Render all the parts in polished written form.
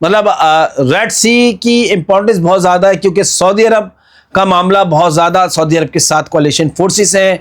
مطلب ریڈ سی کی امپورٹنس بہت زیادہ ہے، کیونکہ سعودی عرب کا معاملہ بہت زیادہ، سعودی عرب کے ساتھ کولیشن فورسز ہیں،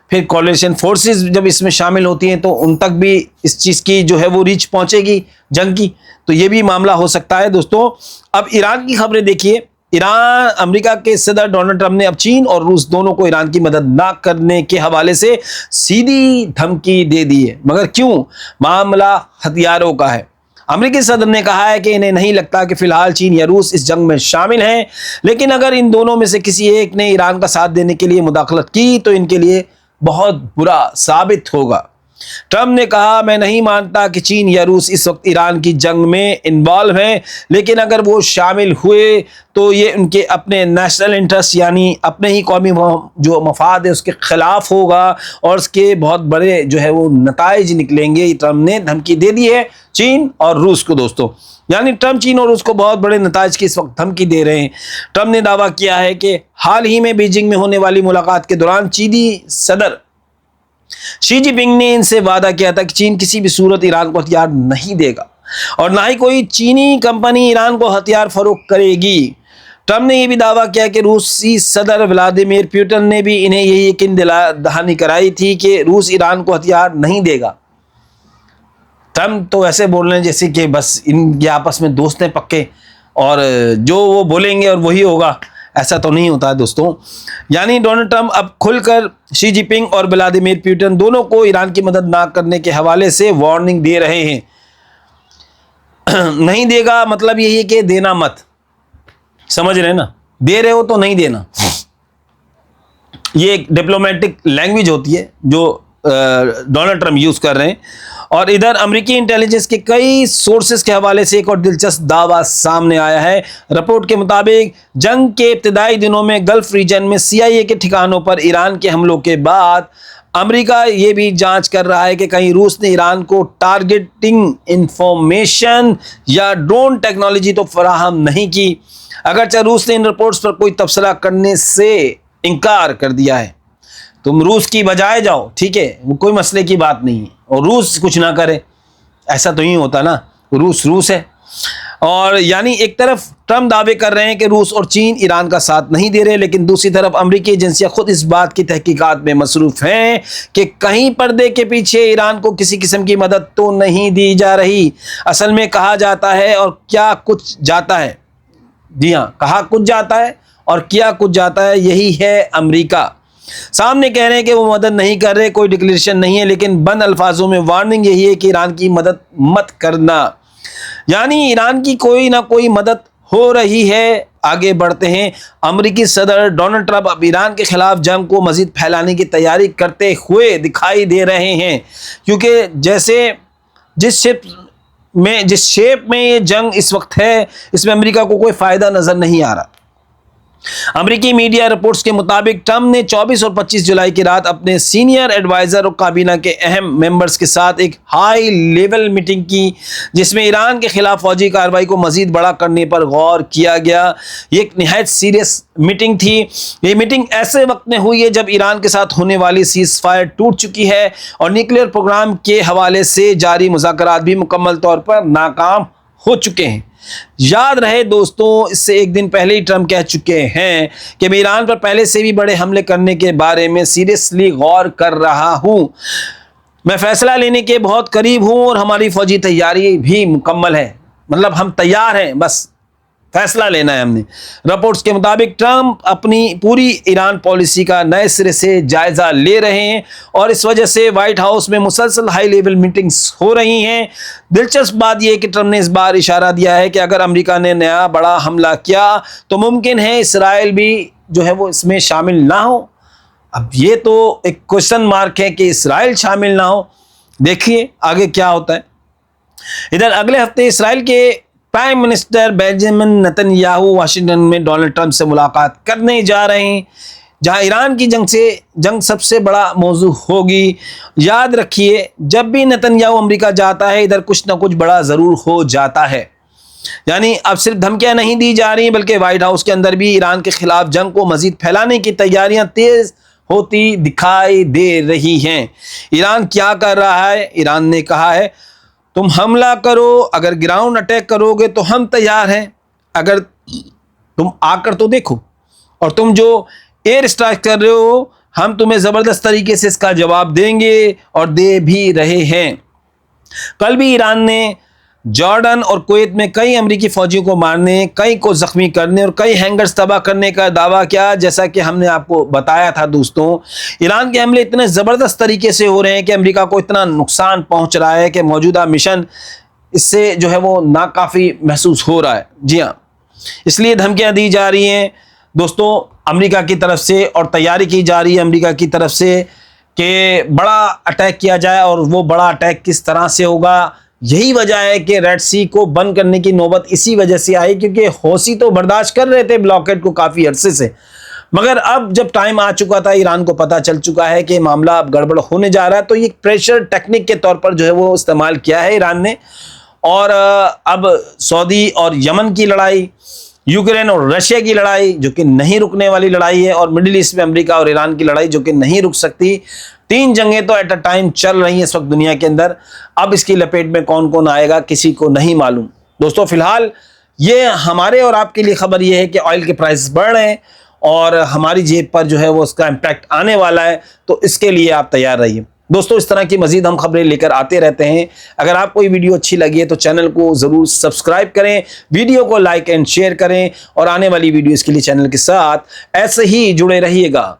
پھر کولیشن فورسز جب اس میں شامل ہوتی ہیں تو ان تک بھی اس چیز کی جو ہے وہ ریچ پہنچے گی جنگ کی، تو یہ بھی معاملہ ہو سکتا ہے دوستوں۔ اب ایران کی خبریں دیکھیے۔ ایران امریکہ کے صدر ڈونلڈ ٹرمپ نے اب چین اور روس دونوں کو ایران کی مدد نہ کرنے کے حوالے سے سیدھی دھمکی دے دی ہے، مگر کیوں؟ معاملہ ہتھیاروں کا ہے۔ امریکی صدر نے کہا ہے کہ انہیں نہیں لگتا کہ فی الحال چین یا روس اس جنگ میں شامل ہیں، لیکن اگر ان دونوں میں سے کسی ایک نے ایران کا ساتھ دینے کے لیے مداخلت کی تو ان کے لیے بہت برا ثابت ہوگا۔ ٹرمپ نے کہا، میں نہیں مانتا کہ چین یا روس اس وقت ایران کی جنگ میں انوالو ہیں، لیکن اگر وہ شامل ہوئے تو یہ ان کے اپنے نیشنل انٹرسٹ یعنی اپنے ہی قومی جو مفاد ہے اس کے خلاف ہوگا اور اس کے بہت بڑے جو ہے وہ نتائج نکلیں گے۔ ٹرمپ نے دھمکی دے دی ہے چین اور روس کو دوستوں، یعنی ٹرمپ چین اور روس کو بہت بڑے نتائج کی اس وقت دھمکی دے رہے ہیں۔ ٹرمپ نے دعویٰ کیا ہے کہ حال ہی میں بیجنگ میں ہونے والی ملاقات کے دوران چینی صدر شی جی پنگ نے ان سے وعدہ کیا تھا کہ چین کسی بھی صورت ایران کو ہتھیار نہیں دے گا اور نہ ہی کوئی چینی کمپنی ایران کو ہتھیار فروخت کرے گی۔ ٹرمپ نے یہ بھی دعویٰ کیا کہ روسی صدر ولادیمیر پوٹن نے بھی انہیں یہی یقین دہانی کرائی تھی کہ روس ایران کو ہتھیار نہیں دے گا۔ ٹرمپ تو ایسے بول رہے ہیں جیسے کہ بس ان کے آپس میں دوست ہیں پکے اور جو وہ بولیں گے اور وہی ہوگا، ایسا تو نہیں ہوتا ہے دوستوں۔ یعنی ڈونلڈ ٹرمپ اب کھل کر شی جی پنگ اور ولادیمیر پوٹن دونوں کو ایران کی مدد نہ کرنے کے حوالے سے وارننگ دے رہے ہیں۔ نہیں دے گا مطلب یہی ہے کہ دینا مت، سمجھ رہے ہیں نا، دے رہے ہو تو نہیں دینا، یہ ایک ڈپلومیٹک لینگویج ہوتی ہے جو ڈونلڈ ٹرمپ یوز کر رہے ہیں۔ اور ادھر امریکی انٹیلیجنس کے کئی سورسز کے حوالے سے ایک اور دلچسپ دعویٰ سامنے آیا ہے۔ رپورٹ کے مطابق جنگ کے ابتدائی دنوں میں گلف ریجن میں سی آئی اے کے ٹھکانوں پر ایران کے حملوں کے بعد امریکہ یہ بھی جانچ کر رہا ہے کہ کہیں روس نے ایران کو ٹارگیٹنگ انفارمیشن یا ڈرون ٹیکنالوجی تو فراہم نہیں کی، اگرچہ روس نے ان رپورٹس پر کوئی تبصرہ کرنے سے انکار کر دیا ہے۔ تم روس کی بجائے جاؤ، ٹھیک ہے، وہ کوئی مسئلے کی بات نہیں ہے، اور روس کچھ نہ کرے، ایسا تو ہی ہوتا نا، روس ہے۔ اور یعنی ایک طرف ٹرمپ دعوے کر رہے ہیں کہ روس اور چین ایران کا ساتھ نہیں دے رہے، لیکن دوسری طرف امریکی ایجنسیاں خود اس بات کی تحقیقات میں مصروف ہیں کہ کہیں پردے کے پیچھے ایران کو کسی قسم کی مدد تو نہیں دی جا رہی۔ اصل میں کہا جاتا ہے اور کیا کچھ جاتا ہے، جی ہاں، کہا کچھ جاتا ہے اور کیا کچھ جاتا ہے، یہی ہے امریکہ۔ سامنے کہہ رہے ہیں کہ وہ مدد نہیں کر رہے، کوئی ڈکلیریشن نہیں ہے، لیکن بند الفاظوں میں وارننگ یہی ہے کہ ایران کی مدد مت کرنا، یعنی ایران کی کوئی نہ کوئی مدد ہو رہی ہے۔ آگے بڑھتے ہیں۔ امریکی صدر ڈونلڈ ٹرمپ اب ایران کے خلاف جنگ کو مزید پھیلانے کی تیاری کرتے ہوئے دکھائی دے رہے ہیں، کیونکہ جس شیپ میں یہ جنگ اس وقت ہے اس میں امریکہ کو کوئی فائدہ نظر نہیں آ رہا۔ امریکی میڈیا رپورٹس کے مطابق ٹرمپ نے 24 اور 25 جولائی کی رات اپنے سینئر ایڈوائزر اور کابینہ کے اہم ممبرز کے ساتھ ایک ہائی لیول میٹنگ کی، جس میں ایران کے خلاف فوجی کارروائی کو مزید بڑا کرنے پر غور کیا گیا۔ یہ ایک نہایت سیریس میٹنگ تھی۔ یہ میٹنگ ایسے وقت میں ہوئی ہے جب ایران کے ساتھ ہونے والی سیز فائر ٹوٹ چکی ہے اور نیوکلیئر پروگرام کے حوالے سے جاری مذاکرات بھی مکمل طور پر ناکام ہو چکے ہیں۔ یاد رہے دوستوں، اس سے ایک دن پہلے ہی ٹرمپ کہہ چکے ہیں کہ میں ایران پر پہلے سے بھی بڑے حملے کرنے کے بارے میں سیریسلی غور کر رہا ہوں، میں فیصلہ لینے کے بہت قریب ہوں اور ہماری فوجی تیاری بھی مکمل ہے، مطلب ہم تیار ہیں، بس فیصلہ لینا ہے ہم نے۔ رپورٹس کے مطابق ٹرمپ اپنی پوری ایران پالیسی کا نئے سرے سے جائزہ لے رہے ہیں اور اس وجہ سے وائٹ ہاؤس میں مسلسل ہائی لیول میٹنگز ہو رہی ہیں۔ دلچسپ بات یہ ہے کہ ٹرمپ نے اس بار اشارہ دیا ہے کہ اگر امریکہ نے نیا بڑا حملہ کیا تو ممکن ہے اسرائیل بھی جو ہے وہ اس میں شامل نہ ہو۔ اب یہ تو ایک کوشچن مارک ہے کہ اسرائیل شامل نہ ہو، دیکھیے آگے کیا ہوتا ہے۔ ادھر اگلے ہفتے اسرائیل کے prime minister Benjamin Netanyahu Washington میں ڈونلڈ ٹرمپ سے ملاقات کرنے جا رہے ہیں، جہاں ایران کی جنگ سب سے بڑا موضوع ہوگی۔ یاد رکھیے، جب بھی نتن یاہو امریکہ جاتا ہے ادھر کچھ نہ کچھ بڑا ضرور ہو جاتا ہے، یعنی اب صرف دھمکیاں نہیں دی جا رہی بلکہ وائٹ ہاؤس کے اندر بھی ایران کے خلاف جنگ کو مزید پھیلانے کی تیاریاں تیز ہوتی دکھائی دے رہی ہیں۔ ایران کیا کر رہا ہے؟ ایران نے کہا ہے تم حملہ کرو، اگر گراؤنڈ اٹیک کرو گے تو ہم تیار ہیں، اگر تم آ کر تو دیکھو، اور تم جو ایئر اسٹرائک کر رہے ہو ہم تمہیں زبردست طریقے سے اس کا جواب دیں گے، اور دے بھی رہے ہیں۔ کل بھی ایران نے جارڈن اور کویت میں کئی امریکی فوجیوں کو مارنے، کئی کو زخمی کرنے اور کئی ہینگرز تباہ کرنے کا دعویٰ کیا۔ جیسا کہ ہم نے آپ کو بتایا تھا دوستوں، ایران کے حملے اتنے زبردست طریقے سے ہو رہے ہیں کہ امریکہ کو اتنا نقصان پہنچ رہا ہے کہ موجودہ مشن اس سے جو ہے وہ ناکافی محسوس ہو رہا ہے۔ جی ہاں، اس لیے دھمکیاں دی جا رہی ہیں دوستوں امریکہ کی طرف سے، اور تیاری کی جا رہی ہے امریکہ کی طرف سے کہ بڑا اٹیک کیا جائے، اور وہ بڑا اٹیک کس طرح سے ہوگا۔ یہی وجہ ہے کہ ریڈ سی کو بند کرنے کی نوبت اسی وجہ سے آئی، کیونکہ حوثی تو برداشت کر رہے تھے بلاکیڈ کو کافی عرصے سے، مگر اب جب ٹائم آ چکا تھا، ایران کو پتہ چل چکا ہے کہ معاملہ اب گڑبڑ ہونے جا رہا ہے، تو یہ پریشر ٹیکنک کے طور پر جو ہے وہ استعمال کیا ہے ایران نے۔ اور اب سعودی اور یمن کی لڑائی، یوکرین اور رشیا کی لڑائی جو کہ نہیں رکنے والی لڑائی ہے، اور مڈل ایسٹ میں امریکہ اور ایران کی لڑائی جو کہ نہیں رک سکتی۔ 3 جنگیں تو ایٹ اے ٹائم چل رہی ہیں اس وقت دنیا کے اندر۔ اب اس کی لپیٹ میں کون کون آئے گا کسی کو نہیں معلوم دوستوں۔ فی الحال یہ ہمارے اور آپ کے لیے خبر یہ ہے کہ آئل کے پرائس بڑھ رہے ہیں اور ہماری جیب پر جو ہے وہ اس کا امپیکٹ آنے والا ہے، تو اس کے لیے آپ تیار رہیے دوستوں۔ اس طرح کی مزید ہم خبریں لے کر آتے رہتے ہیں۔ اگر آپ کو یہ ویڈیو اچھی لگی ہے تو چینل کو ضرور سبسکرائب کریں، ویڈیو کو لائک اینڈ شیئر کریں، اور آنے والی ویڈیوز کے لیے چینل کے ساتھ ایسے ہی جڑے رہیے گا۔